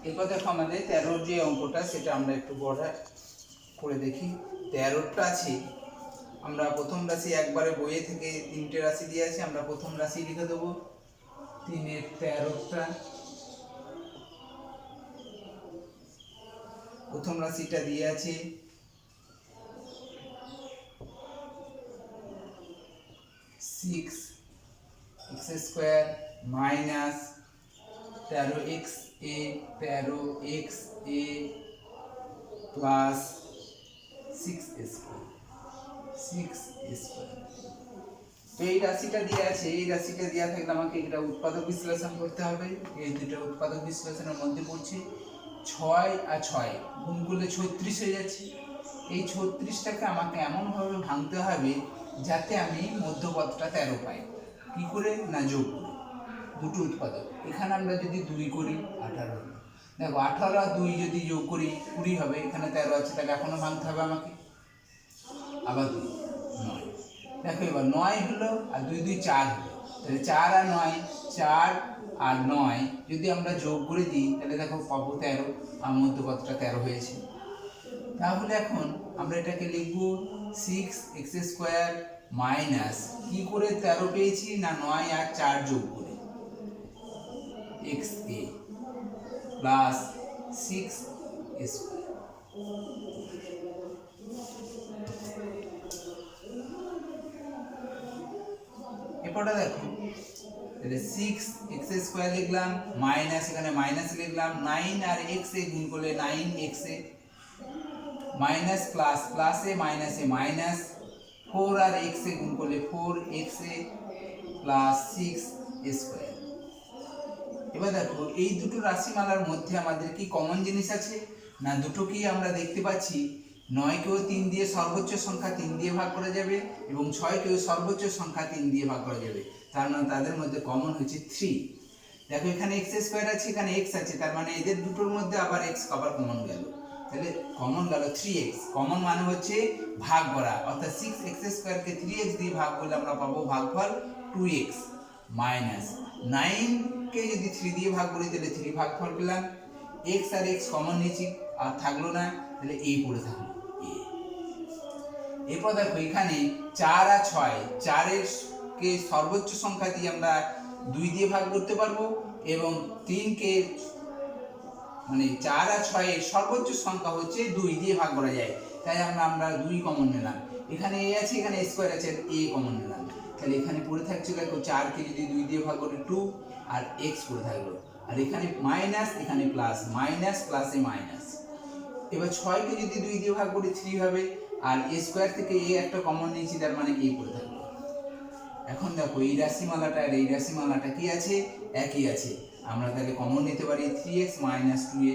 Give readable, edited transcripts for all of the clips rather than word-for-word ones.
এরপর দেখো আমাদের 13 যে অঙ্কটা সেটা আমরা একটু বড় করে দেখি। 13টা আছে, আমরা প্রথম রাশি একবারে বইয়ে থেকে 3টে রাশি দিয়ে আছে, আমরা প্রথম রাশি লিখে দেবো 3 এর 13টা। প্রথম রাশিটা দিয়ে আছে 6x² minus 13xa plus 6a²। তো এই রাশিটা দিয়ে আছে, এই রাশিটা দেওয়া থাকলে আমাকে এটা উৎপাদক বিশ্লেষণ করতে হবে। এই দুটো উৎপাদক বিশ্লেষণের মধ্যে পড়ছে 6 আর 6 গুণ করলে 36 হয়ে যাচ্ছে। এই 36টাকে আমাকে এমনভাবে ভাঙতে হবে যাতে আমি মধ্যপদটা 13 পাই। কি করে? না যোগ করে। দুটো উৎপাদক, এখানে আমরা যদি 2 করি 18 হবে। দেখো 18 আর 2 যদি যোগ করি 20 হবে, এখানে 13 আছে, তাহলে এখনো ভাঙতে হবে আমাকে। আবার 2 9। দেখো এবার 9 হলো আর 2 2 4 হলো, তাহলে 4 আর 9 4 আর 9 যদি আমরা যোগ করে দিই তাহলে দেখো পাবো 13, আর মধ্যপদটা 13 হয়েছে। তাহলে এখন আমরা এটাকে লিখব 6x² মাইনাস কি করে 13 পেয়েছি, না 9 আর 4 যোগ করে xa প্লাস 6a²। এরপরটা দেখো, তাহলে 6x² লিখলাম মাইনাস এখানে মাইনাস লিখলাম 9 আর x এ গুণ করলে 9xa মাইনাস প্লাস প্লাসে মাইনাসে মাইনাস 4 আর x এ গুণ করলে 4xa প্লাস 6a²। এবার দেখো এই দুটো রাশিমালার মধ্যে আমাদের কি কমন জিনিস আছে, না দুটোকেই আমরা দেখতে পাচ্ছি 9কেও 3 দিয়ে সর্বোচ্চ সংখ্যা 3 দিয়ে ভাগ করা যাবে এবং 6কেও সর্বোচ্চ সংখ্যা 3 দিয়ে ভাগ করা যাবে, তার মানে তাদের মধ্যে কমন হচ্ছে 3। দেখো এখানে x² আছে, এখানে x আছে, তার মানে এদের দুটোর মধ্যে আবার x আবার কমন গেল, তাহলে কমন গেল 3x। কমন মানে হচ্ছে ভাগ করা, অর্থাৎ 6x² কে 3x দিয়ে ভাগ করলে আমরা পাবো ভাগফল 2x মাইনাস 9 কে যদি 3 দিয়ে ভাগ করি তাহলে 3 ভাগফল পেলাম। x আর x কমন নিয়েছি, আর থাকলো না, তাহলে a পড়ে থাকলো a। এরপর দেখো এখানে 4 আর 6, 4 এর কে সর্বোচ্চ সংখ্যা দিয়ে আমরা 2 দিয়ে ভাগ করতে পারবো এবং 3 কে মানে 4 আর 6 এর সর্বোচ্চ সংখ্যা হচ্ছে 2 দিয়ে ভাগ করা যায়, তাই আমরা 2 কমন নিলাম। এখানে a আছে, এখানে a² আছে, a কমন নিলাম, তাহলে এখানে পড়ে থাকছে দেখো 4 কে যদি 2 দিয়ে ভাগ করি 2 আর x পড়ে থাকলো, আর এখানে মাইনাস এখানে প্লাস, মাইনাস প্লাসে মাইনাস। এবার 6 কে যদি 2 দিয়ে ভাগ করি 3 হবে, আর a² থেকে a একটা কমন নিয়েছি, তার মানে a পড়ে থাকলো। এখন দেখো এই রাশিমালাটা আর এই রাশিমালাটা কি আছে, একই আছে, আমরা তাহলে কমন নিতে পারি 3x - 2a।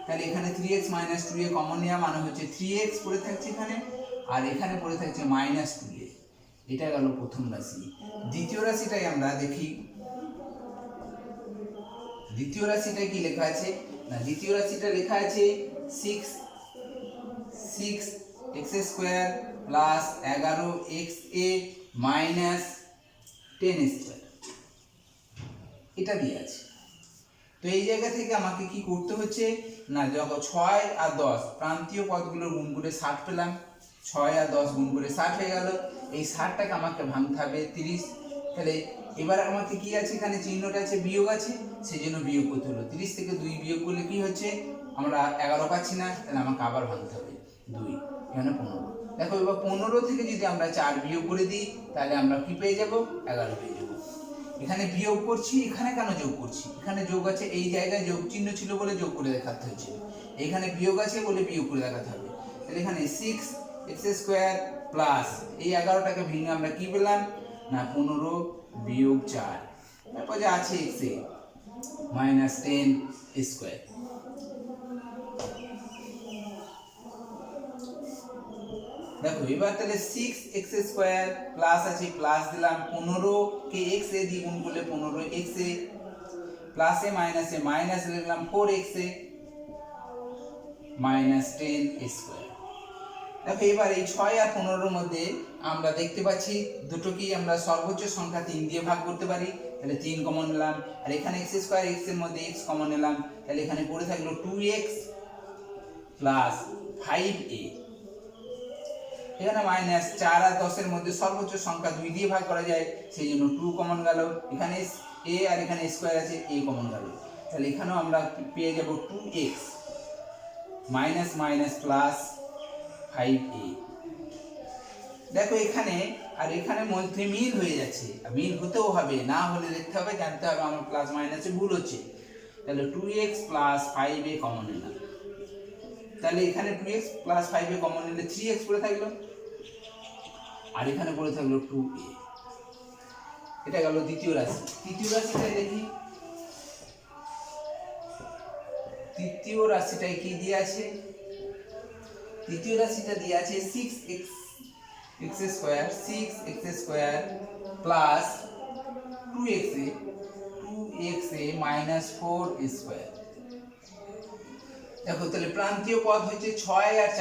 তাহলে এখানে 3x - 2a কমন নেওয়া মানে হচ্ছে 3x পড়ে থাকছে এখানে, আর এখানে পড়ে থাকছে -2a। এটা গেল প্রথম রাশি। দ্বিতীয় রাশিটাই আমরা দেখি। দ্বিতীয় রাশিটায় কি লেখা আছে, না দ্বিতীয় রাশিটা লেখা আছে 6x² প্লাস 11xa মাইনাস 10² এটা দিয়ে আছে। তো এই জায়গা থেকে আমাকে কি করতে হচ্ছে, না যখন 6 আর 10 প্রান্তীয় পদগুলোর গুণ করে 60 পেলাম, 6 আর 10 গুণ করে 60 হয়ে গেল। এই 60টাকে আমাকে ভাঙতে হবে 30। তাহলে এবার আমাকে কি আছে, এখানে চিহ্নটা আছে বিয়োগ আছে, সেই জন্য বিয়োগ করতে হলো। 30 থেকে 2 বিয়োগ করলে কি হচ্ছে, আমরা 11 পাচ্ছি না, তাহলে আমাকে আবার ভাঙতে হবে 2, এখানে 15। দেখো এবার 15 থেকে যদি আমরা 4 বিয়োগ করে দিই তাহলে আমরা কি পেয়ে যাব, 11 পেয়ে যাব। এখানে বিয়োগ করছি, এখানে কেন যোগ করছি, এখানে যোগ আছে, এই জায়গায় যোগ চিহ্ন ছিল বলে যোগ করে দেখাতে হচ্ছে, এখানে বিয়োগ আছে বলে বিয়োগ করে দেখাতে হবে। তাহলে এখানে 6x² প্লাস এই 11টাকে ভেঙে আমরা কি পেলাম, না 15 বিয়োগ 4, তারপর যে আছে x এ মাইনাস 10²। দেখো এবার তাহলে 6x² প্লাস আছে, প্লাস দিলাম 15 কে x এ দিয়ে গুণ করলে 15xa প্লাসে মাইনাসে মাইনাস লিখলাম 4xa মাইনাস 10² দেখো এবার এই 6 আর 15 এর মধ্যে আমরা দেখতে পাচ্ছি দুটোকেই আমরা সর্বোচ্চ সংখ্যা 3 দিয়ে ভাগ করতে পারি, তাহলে 3 কমন নিলাম, আর এখানে এক্স স্কোয়ার, এক্স এর মধ্যে এক্স কমন নিলাম, তাহলে এখানে পড়ে থাকলো 2x প্লাস 5a। এখানে মাইনাস 4 আর 10 এর মধ্যে সর্বোচ্চ সংখ্যা 2 দিয়ে ভাগ করা যায়, সেই জন্য 2 কমন গেল, এখানে a আর এখানে স্কোয়ার আছে, a কমন গেল, তাহলে এখানেও আমরা পেয়ে যাব 2x minus minus plus 5a। দেখো এখানে আর এখানে মধ্যে মিল হয়ে যাচ্ছে, মিল হতেও হবে, না হলে দেখতে হবে, জানতে হবে আমার প্লাস মাইনাসে ভুল হচ্ছে। তাহলে 2x প্লাস 5a কমন নিলাম, তাহলে এখানে 2x প্লাস 5a কমন নিলে 3x পড়ে থাকলো, আর এখানে পড়ে থাকলো 2a। এটা গেল দ্বিতীয় রাশি। তৃতীয় রাশিটাই দেখি, তৃতীয় রাশিটাই কি দিয়ে আছে? তৃতীয় রাশিটা দিয়ে আছে 6x square plus 2xa minus 4 square. দেখো তাহলে প্রান্তীয় পদ হচ্ছে 6 আর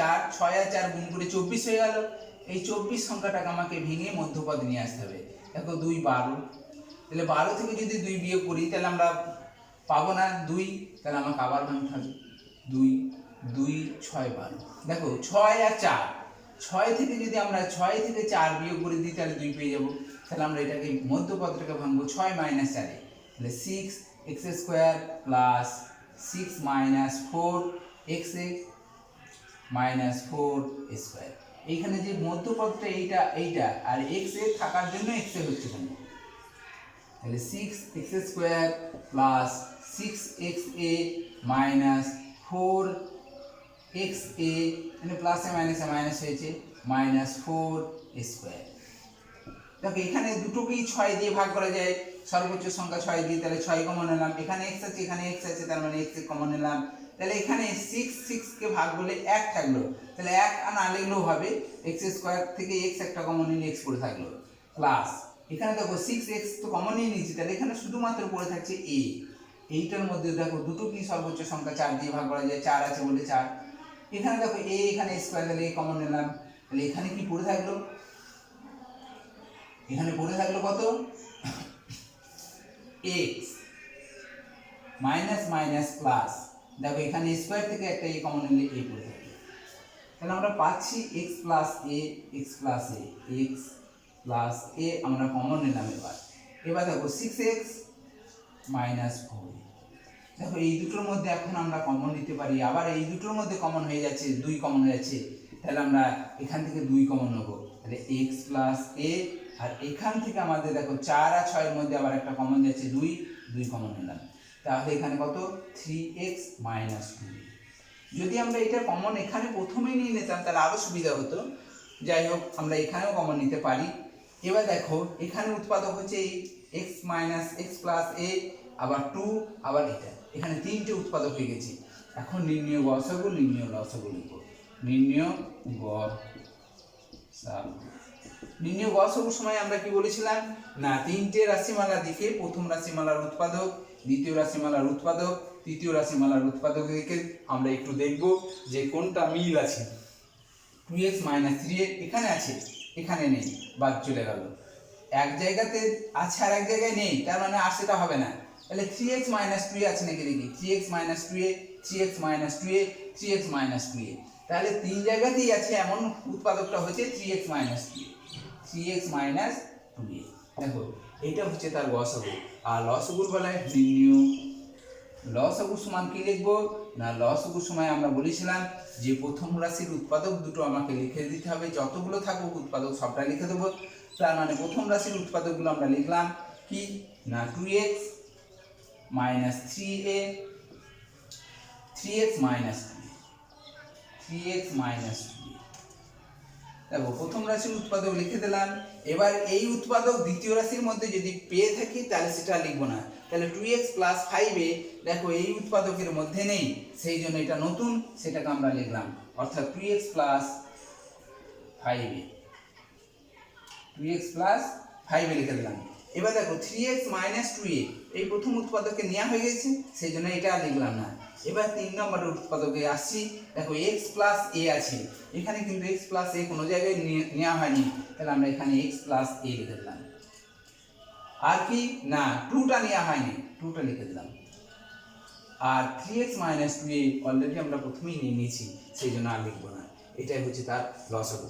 4 গুণ করে 24 হয়ে গেল। এই 24 সংখ্যাটাকে আমাকে ভেঙে মধ্যপদ নিয়ে আসতে হবে। দেখো 2 12, তাহলে 12 থেকে যদি 2 বিয়োগ করি তাহলে আমরা পাবো না 2, তাহলে আমাকে আবার ভাঙতে হবে 2 2 6 12। দেখো 6 আর 4, 6 থেকে যদি আমরা 6 থেকে 4 বিয়োগ করে দিই তাহলে 2 পেয়ে যাব। তাহলে আমরা এটাকে মধ্যপদটাকে ভাঙবো 6 মাইনাস 4, তাহলে 6x square plus 6 minus 4xa minus 4 square. এইখানে যে মধ্যপদটা এইটা আর x এ থাকার জন্য x এ হচ্ছে কেন, তাহলে 6x square plus 6xa minus 4xa, মানে প্লাসে মাইনাসে মাইনাস হয়েছে, মাইনাস 4 স্কয়ার। দেখো এখানে দুটোকেই 6 দিয়ে ভাগ করা যায়, সর্বোচ্চ সংখ্যা 6 দিয়ে, তাহলে 6 কমন নিলাম, এখানে x আছে এখানে x আছে, তার মানে x কমন নিলাম, তাহলে এখানে 6 কে ভাগ করলে 1 থাকলো, তাহলে 1 না লিখলেও হবে, x স্কয়ার থেকে x একটা কমন নিলে x পড়ে থাকলো, প্লাস এখানে দেখো 6x তো কমন নিয়ে নিয়েছি, তাহলে এখানে শুধুমাত্র পড়ে থাকছে a। এইটার মধ্যে দেখো দুটো কি সর্বোচ্চ সংখ্যা 4 দিয়ে ভাগ করা যায়, 4 আছে বলে 4, এখানে দেখো a এখানে স্কয়ার, তাহলে a কমন নিলাম, তাহলে এখানে কি পড়ে থাকলো, এখানে পড়ে থাকলো কত, x মাইনাস মাইনাস প্লাস, দেখো এখানে স্কয়ার থেকে একটা a কমন নিলে a পড়ে থাকলো, তাহলে আমরা পাচ্ছি x plus a, x plus a আমরা কমন নিলাম। এবার দেখো 6x মাইনাস 4, দেখো এই দুটোর মধ্যে এখন আমরা কমন নিতে পারি, আবার এই দুটোর মধ্যে কমন হয়ে যাচ্ছে, 2 কমন হয়ে যাচ্ছে, তাহলে আমরা এখান থেকে 2 কমন নেব, তাহলে x প্লাস a, আর এখান থেকে আমাদের দেখো 4 আর 6 এর মধ্যে আবার একটা কমন যাচ্ছে, 2 কমন নিলাম, তাহলে এখানে কত 3x মাইনাস 2। যদি আমরা এটা কমন এখানে প্রথমেই নিয়ে নিতাম তাহলে আরো সুবিধা হতো, যাই হোক আমরা এখানেও কমন নিতে পারি। এবার দেখো এখানে উৎপাদক হচ্ছে এই x minus x plus a, আবার 2, আবার এটা, এখানে তিনটে উৎপাদক হয়ে গেছে। এখন নির্ণয় গসাগু, নির্ণয় লসাগু লিখব, নির্ণয় গসাগুর সময় আমরা কি বলেছিলাম না, তিনটে রাশিমালা দিকে প্রথম রাশিমালার উৎপাদক, দ্বিতীয় রাশিমালার উৎপাদক, তৃতীয় রাশিমালার উৎপাদক দিকে আমরা একটু দেখব যে কোনটা মিল আছে। 2x মাইনাস 3a এখানে আছে, এখানে নেই, বাদ চলে গেল, এক জায়গাতে আছে আর এক জায়গায় নেই, তার মানে আর সেটা হবে না। তাহলে 3x মাইনাস 2a আছে নাকি দেখি, 3x minus 2a, 3x minus 2a, 3x minus 2a, তাহলে তিন জায়গাতেই আছে, এমন উৎপাদকটা হচ্ছে 3x minus 2a, 3x minus 2a। দেখো এইটা হচ্ছে তার গসাগু, আর লসাগুর বেলায় নির্ণয় লসাগুর সমান কি লিখবো না, লসাগুর সময় আমরা বলেছিলাম যে প্রথম রাশির উৎপাদক দুটো আমাকে লিখে দিতে হবে, যতগুলো থাকুক উৎপাদক সবটা লিখে দেবো। তার মানে প্রথম রাশির উৎপাদকগুলো আমরা লিখলাম কি না, 2x minus 3a, 3x minus 2a, 3x minus 2a। দেখো প্রথম রাশির উৎপাদক লিখে দিলাম। এবার এই উৎপাদক দ্বিতীয় রাশির মধ্যে যদি পেয়ে থাকি তাহলে সেটা লিখবো না, তাহলে 2x প্লাস 5a দেখো এই উৎপাদকের মধ্যে নেই, সেই জন্য এটা নতুন, সেটাকে আমরা লিখলাম, অর্থাৎ 2x plus 5a, 2x plus 5a লিখে দিলাম। এবার দেখো 3x মাইনাস 2a এই প্রথম উৎপাদকে নেওয়া হয়ে গেছে, সেই জন্য এটা লিখলাম না। এবার 3 নম্বরের উৎপাদকে আসছি, দেখো x প্লাস a আছে, এখানে কিন্তু x প্লাস a কোনো জায়গায় নেওয়া হয়নি, তাহলে আমরা এখানে x প্লাস a লিখে দিলাম। আর কি না 2টা নেওয়া হয়নি, 2টা লিখে দিলাম। আর 3x মাইনাস 2a অলরেডি আমরা প্রথমেই নিয়ে নিয়েছি, সেই জন্য আর লিখবো না। এটাই হচ্ছে তার লসাগু।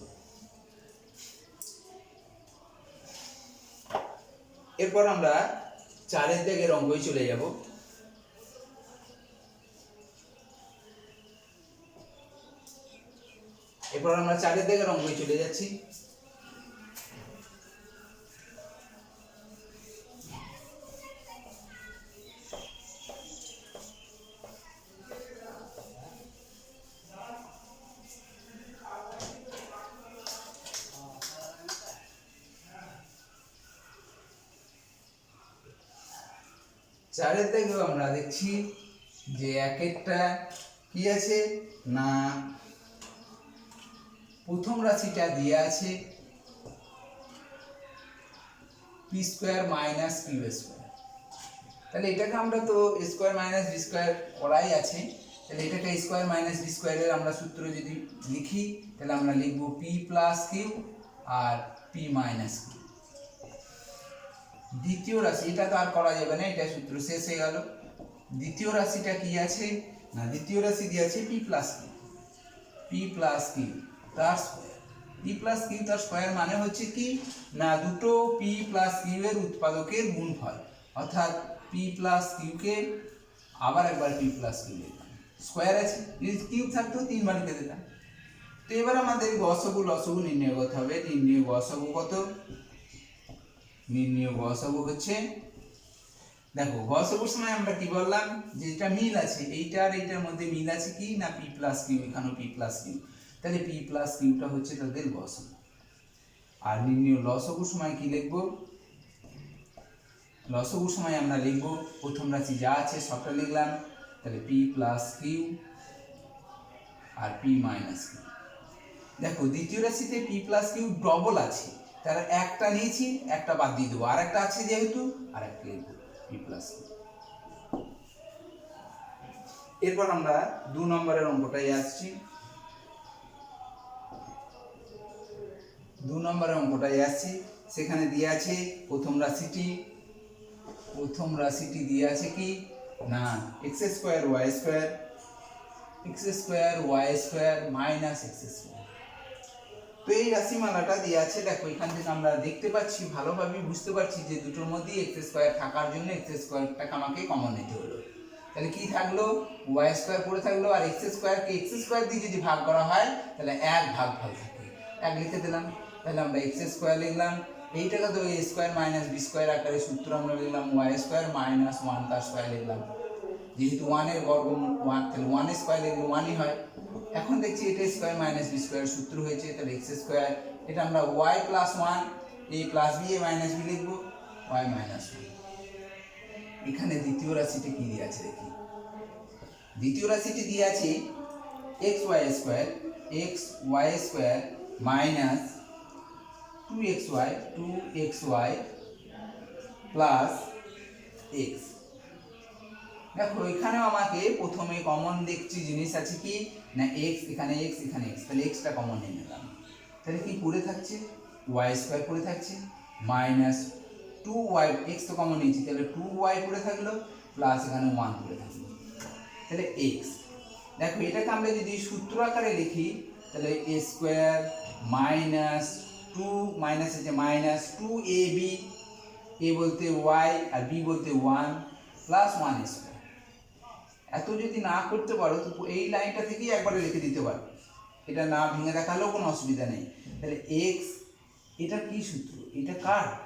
এরপর আমরা 4 দাগের অঙ্কই চলে যাব। এরপর আমরা 4 দাগের অঙ্কই চলে যাচ্ছি। চারের দাগেও আমরা দেখছি যে এক একটা কি আছে না প্রথম রাশিটা দিয়ে আছে p square minus q square. তাহলে এটাকে আমরা তো স্কোয়ার মাইনাস বি স্কোয়ার করাই আছে, তাহলে এটাকে স্কোয়ার মাইনাস বি স্কোয়ারের আমরা সূত্র যদি লিখি তাহলে আমরা লিখব P plus Q R P minus Q. দ্বিতীয় রাশি এটা তো আর করা যাবে না, এটা সূত্র শেষ হয়ে গেল। দ্বিতীয় রাশিটা কি আছে না দ্বিতীয় রাশি দিয়ে আছে p plus q, p plus q তার স্কোয়ার। পি প্লাস কিউ তার স্কোয়ার মানে হচ্ছে কি না দুটো পি প্লাস কিউ এর উৎপাদকের গুণফল, অর্থাৎ পি প্লাস কিউকে আবার একবার পি প্লাস কিউ লিখলাম, স্কোয়ার আছে, যদি কিউব থাকতো 3 বার লিখে দিতাম। তো এবার আমাদের গসাগু লসাগু নির্ণয় করতে হবে। নির্ণয় গসাগু কত? নির্ণয় গসাগু হচ্ছে, দেখো গসাগুর সময় আমরা কি বললাম যে এটা মিল আছে, এইটা আর এইটার মধ্যে মিল আছে কি না পি প্লাস কিউ, এখানেও পি প্লাস কিউ, তাহলে পি প্লাস কিউটা হচ্ছে তাদের গসাগু। আর নির্ণয় লসাগুর সময় কি লিখবো? লসাগুর সময় আমরা লিখবো প্রথম রাশি যা আছে সবটা লিখলাম, তাহলে P plus Q R P minus Q. দেখো দ্বিতীয় রাশিতে পি প্লাস কিউ ডবল আছে, তার একটা নিয়েছি একটা বাদ দিয়ে দেবো, আর একটা আছে যেহেতু আর একটা লিখবো পি প্লাস কিউ। এরপর আমরা 2 নম্বরের অঙ্কটাই আসছি। 2 নম্বরের অঙ্কটাই আসছি, সেখানে দিয়ে আছে প্রথম রাশিটি দিয়ে আছে কি না x square y square minus x square. তো এই রাশিমালাটা দিয়ে আছে, দেখো এখান থেকে আমরা দেখতে পাচ্ছি ভালোভাবে বুঝতে পারছি যে দুটোর মধ্যেই এক্স স্কোয়ার থাকার জন্য এক্স স্কোয়ারটাকে আমাকে কমন নিতে হলো। তাহলে কি থাকলো? ওয়াই স্কোয়ার পড়ে থাকলো, আর এক্স স্কোয়ারকে এক্স স্কোয়ার দিয়ে যদি ভাগ করা হয় তাহলে 1 ভাগ থাকে, 1 লিখে দিলাম। তাহলে আমরা এক্স স্কোয়ার লিখলাম, এইটাকে তো এ স্কোয়ার মাইনাস বি স্কোয়ার আকারে সূত্র আমরা লিখলাম ওয়াই স্কোয়ার মাইনাস 1 তার স্কোয়ার লিখলাম, যেহেতু 1 এর বর্গমূল 1 তাহলে 1 স্কোয়ার লিখলে 1ই হয়। এখন দেখছি এটা স্কোয়ার মাইনাস বি স্কোয়ার সূত্র হয়েছে, তাহলে এক্স স্কোয়ার এটা আমরা Y plus 1 A plus B A minus B লিখবো ওয়াই মাইনাস 1। এখানে দ্বিতীয় রাশিটি কি দিয়ে আছে দেখি। দ্বিতীয় রাশিটি দিয়ে আছে x y square minus 2xy plus x. দেখো এখানেও আমাকে প্রথমে কমন দেখছি জিনিস আছে কি না এক্স, এখানে এক্স এখানে এক্স, তাহলে এক্সটা কমন নিয়ে নিলাম। তাহলে কি পড়ে থাকছে? ওয়াই স্কোয়ার পড়ে থাকছে মাইনাস 2y, এক্স তো কমন নিয়েছি তাহলে 2y পড়ে থাকলো প্লাস এখানে 1 পড়ে থাকলো, তাহলে এক্স। দেখো এটাকে আমরা যদি সূত্র আকারে লিখি তাহলে এ স্কোয়ার মাইনাস 2 মাইনাস আছে মাইনাস 2ab, এ বলতে y আর b বলতে 1 প্লাস 1 স্কোয়ার। এত যদি না করতে পারো তো এই লাইনটা থেকেই একবারে লিখে দিতে পারো, এটা না ভেঙে দেখালেও কোনো অসুবিধা নেই। তাহলে এক্স এটা কি সূত্র? এটা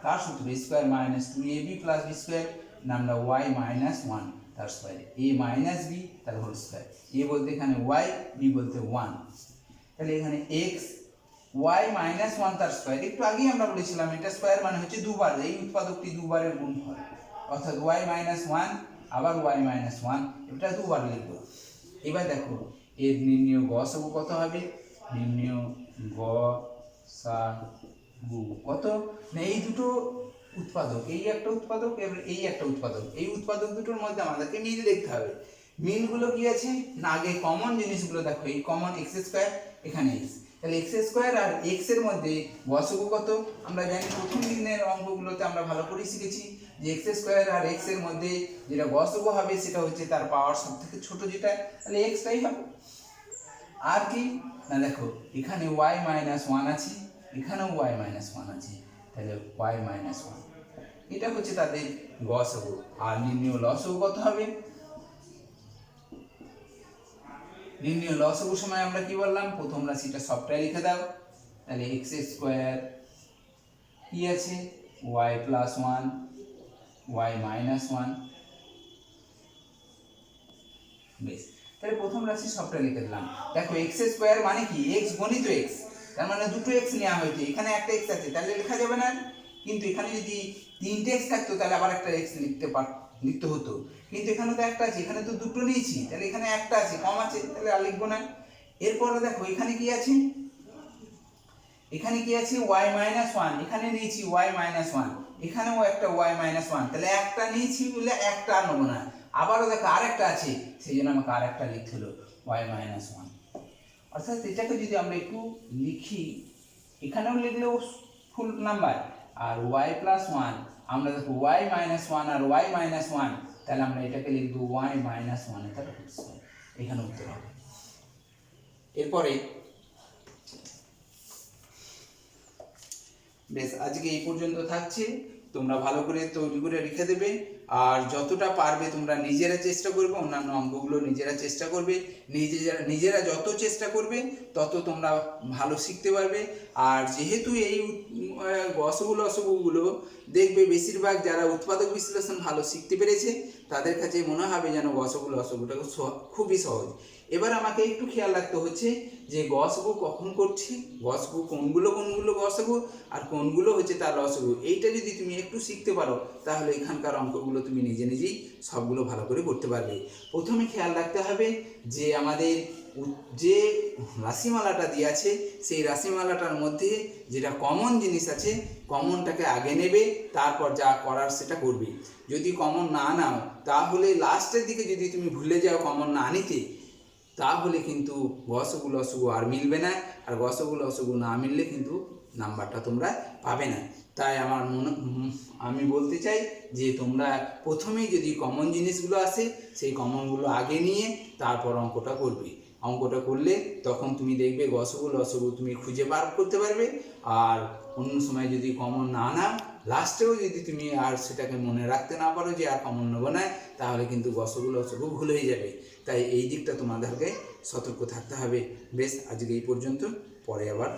কার সূত্র? Square minus 2ab plus b square, নামটা y মাইনাস 1 তার স্কোয়ার, a মাইনাস b তার হোল স্কোয়ার, a বলতে এখানে y, b বলতে 1। তাহলে এখানে x y মাইনাস 1 তার স্কোয়ার, একটু আগেই আমরা বলেছিলাম এটা স্কোয়ার মানে হচ্ছে দুবার, এই উৎপাদকটি দুবারের গুণফল, অর্থাৎ y মাইনাস 1 আবার y মাইনাস 1, এটা দুবার লিখবো। এবার দেখো এর নির্ণয় গসাগু কত হবে? নির্ণয় গসাগু কত না এই দুটো উৎপাদক, এই একটা উৎপাদক এই একটা উৎপাদক, এই উৎপাদক দুটোর মধ্যে আমাদেরকে মিল দেখতে হবে। মিলগুলো কি আছে না আগে কমন জিনিসগুলো দেখো, এই কমন এক্স স্কোয়ার এখানে এক্স, তাহলে এক্স স্কোয়ার আর এক্স এর মধ্যে গসগু কত? আমরা জানি প্রথম দিনের অঙ্কগুলোতে আমরা ভালো করে শিখেছি যে এক্স স্কোয়ার আর এক্স এর মধ্যে যেটা গসগু হবে সেটা হচ্ছে তার পাওয়ার সব থেকে ছোট যেটা, তাহলে এক্সটাই হবে। আর কি না দেখো এখানে y মাইনাস ওয়ান আছে, এখানেও y মাইনাস ওয়ান আছে, তাহলে y মাইনাস ওয়ান এটা হচ্ছে তাদের গসগু। আর নির্ণয় লসগু কত হবে? নির্ণয় লসগু সময় আমরা কি বললাম, প্রথম রাশিটা সবটাই লিখে দাও। তাহলে এক্স স্কোয়ার কি আছে y plus one y minus one, বেশ তাহলে প্রথম রাশি সবটা লিখে দিলাম। দেখো এক্স স্কোয়ার মানে কি এক্স গণিত এক্স, তার মানে দুটো এক্স নেওয়া হয়েছে, এখানে একটা এক্স আছে তাহলে লেখা যাবে না, কিন্তু এখানে যদি তিনটে এক্স থাকতো তাহলে আবার একটা এক্স লিখতে হতো, কিন্তু এখানে তো একটা আছে, এখানে তো দুটো নিয়েছি তাহলে এখানে একটা আছে কম আছে তাহলে আর লিখবো না। এরপরে দেখো এখানে কি আছে, এখানে কি আছে y মাইনাস ওয়ান, এখানে নিয়েছি y মাইনাস ওয়ান, এখানেও একটা y মাইনাস ওয়ান, তাহলে একটা নিয়েছি বলে একটা আর নেবো না। আবারও দেখো আরেকটা আছে সেই জন্য আমাকে আরেকটা লিখতে হলো y মাইনাস ওয়ান। অর্থাৎ এটাকে যদি আমরা একটু লিখি, এখানেও লিখলেও ফুল নাম্বার, আর y প্লাস ওয়ান আমরা দেখো y মাইনাস ওয়ান আর y মাইনাস ওয়ান, তাহলে আমরা এটাকে লিখবো y মাইনাস ওয়ান, তাহলে এখানে উত্তর হবে। এরপরে বেশ আজকে এই পর্যন্ত থাকছে, তোমরা ভালো করে তৈরি করে রেখে দেবে, আর যতটা পারবে তোমরা নিজেরা চেষ্টা করবে, অন্যান্য অঙ্কগুলো নিজেরা চেষ্টা করবে, নিজেরা যত চেষ্টা করবে তত তোমরা ভালো শিখতে পারবে। আর যেহেতু এই গসগু লসগুলো দেখবে বেশিরভাগ যারা উৎপাদক বিশ্লেষণ ভালো শিখতে পেরেছে তাদের কাছে মনে হবে যেন গসগু লসগুটা খুবই সহজ। এবার আমাকে একটু খেয়াল রাখতে হচ্ছে যে গসগু কখন করছি, গসগু কোনগুলো গসগু আর কোনগুলো হচ্ছে তার লসগু, এইটা যদি তুমি একটু শিখতে পারো তাহলে এখানকার অঙ্কগুলো তুমি নিজেই সবগুলো ভালো করে করতে পারবে। প্রথমে খেয়াল রাখতে হবে যে আমাদের যে রাশিমালাটা দিয়ে আছে সেই রাশিমালাটার মধ্যে যেটা কমন জিনিস আছে কমনটাকে আগে নেবে, তারপর যা করার সেটা করবে। যদি কমন না নাও তাহলে লাস্টের দিকে যদি তুমি ভুলে যাও কমন না নিতে, তাহলে কিন্তু গসগু লসগু আর মিলবে না, আর গসগু লসগু না মিললে কিন্তু নাম্বারটা তোমরা পাবে না। তাই আমি বলতে চাই যে তোমরা প্রথমেই যদি কমন জিনিসগুলো আসে সেই কমনগুলো আগে নিয়ে তারপর অঙ্কটা করবে। অঙ্কটা করলে তখন তুমি দেখবে গসগু লসগু তুমি খুঁজে বার করতে পারবে, আর অন্য সময় যদি কমন না নাও লাস্টেও যদি তুমি আর সেটাকে মনে রাখতে না পারো যে আর কমন নেবো না, তাহলে কিন্তু গসগু লসগু ভুল হয়ে যাবে। তাই এই দিকটা তোমাদেরকে সতর্ক থাকতে হবে। বেশ আজকে এই পর্যন্ত, পরে আবার